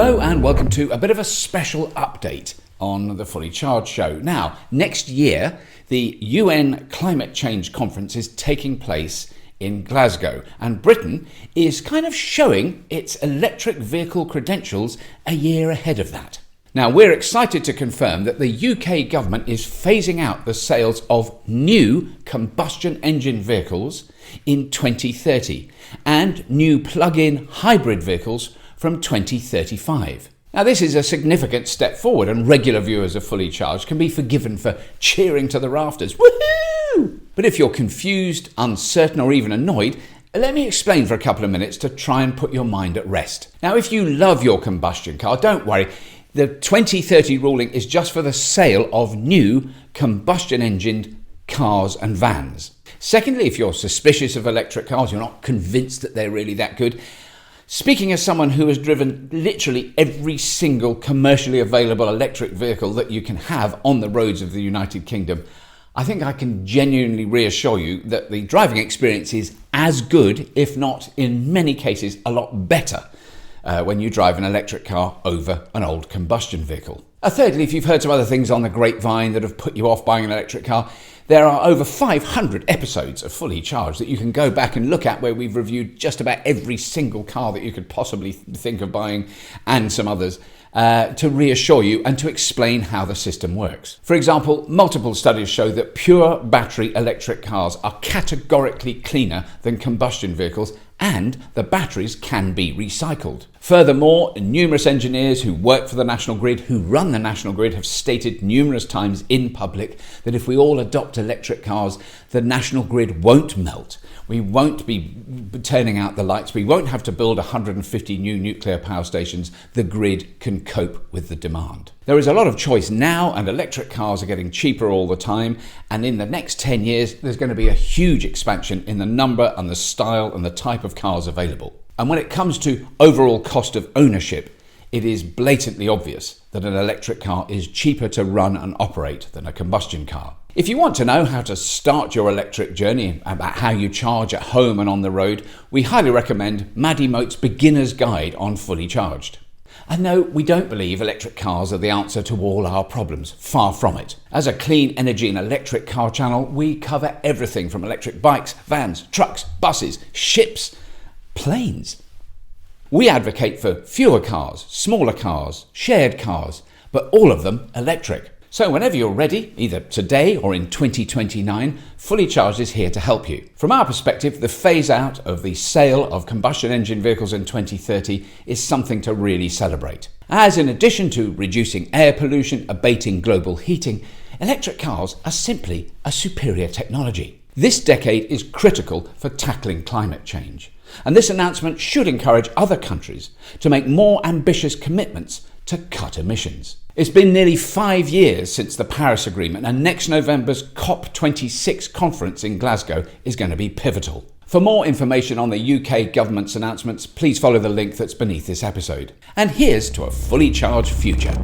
Hello and welcome to a bit of a special update on the Fully Charged show. Now, next year, the UN Climate Change Conference is taking place in Glasgow, and Britain is kind of showing its electric vehicle credentials a year ahead of that. Now, we're excited to confirm that the UK government is phasing out the sales of new combustion engine vehicles in 2030 and new plug-in hybrid vehicles from 2035. Now, this is a significant step forward, and regular viewers of Fully Charged can be forgiven for cheering to the rafters. Woohoo! But if you're confused, uncertain, or even annoyed, let me explain for a couple of minutes to try and put your mind at rest. Now, if you love your combustion car, don't worry. The 2030 ruling is just for the sale of new combustion-engined cars and vans. Secondly, if you're suspicious of electric cars, you're not convinced that they're really that good. Speaking as someone who has driven literally every single commercially available electric vehicle that you can have on the roads of the United Kingdom, I think I can genuinely reassure you that the driving experience is as good, if not in many cases a lot better, when you drive an electric car over an old combustion vehicle. Thirdly, if you've heard some other things on the grapevine that have put you off buying an electric car, there are over 500 episodes of Fully Charged that you can go back and look at, where we've reviewed just about every single car that you could possibly think of buying and some others, to reassure you and to explain how the system works. For example, multiple studies show that pure battery electric cars are categorically cleaner than combustion vehicles, and the batteries can be recycled. Furthermore, numerous engineers who work for the National Grid, who run the National Grid, have stated numerous times in public that if we all adopt electric cars, the National Grid won't melt. We won't be turning out the lights. We won't have to build 150 new nuclear power stations. The grid can cope with the demand. There is a lot of choice now, and electric cars are getting cheaper all the time. And in the next 10 years, there's going to be a huge expansion in the number and the style and the type of cars available. And when it comes to overall cost of ownership, it is blatantly obvious that an electric car is cheaper to run and operate than a combustion car. If you want to know how to start your electric journey, about how you charge at home and on the road, we highly recommend Maddie Moat's Beginner's Guide on Fully Charged. And no, we don't believe electric cars are the answer to all our problems. Far from it. As a clean energy and electric car channel, we cover everything from electric bikes, vans, trucks, buses, ships, planes. We advocate for fewer cars, smaller cars, shared cars, but all of them electric. So whenever you're ready, either today or in 2029, Fully Charged is here to help you. From our perspective, the phase out of the sale of combustion engine vehicles in 2030 is something to really celebrate. As in addition to reducing air pollution, abating global heating, electric cars are simply a superior technology. This decade is critical for tackling climate change, and this announcement should encourage other countries to make more ambitious commitments to cut emissions. It's been nearly 5 years since the Paris Agreement, and next November's COP26 conference in Glasgow is going to be pivotal. For more information on the UK government's announcements, please follow the link that's beneath this episode. And here's to a fully charged future.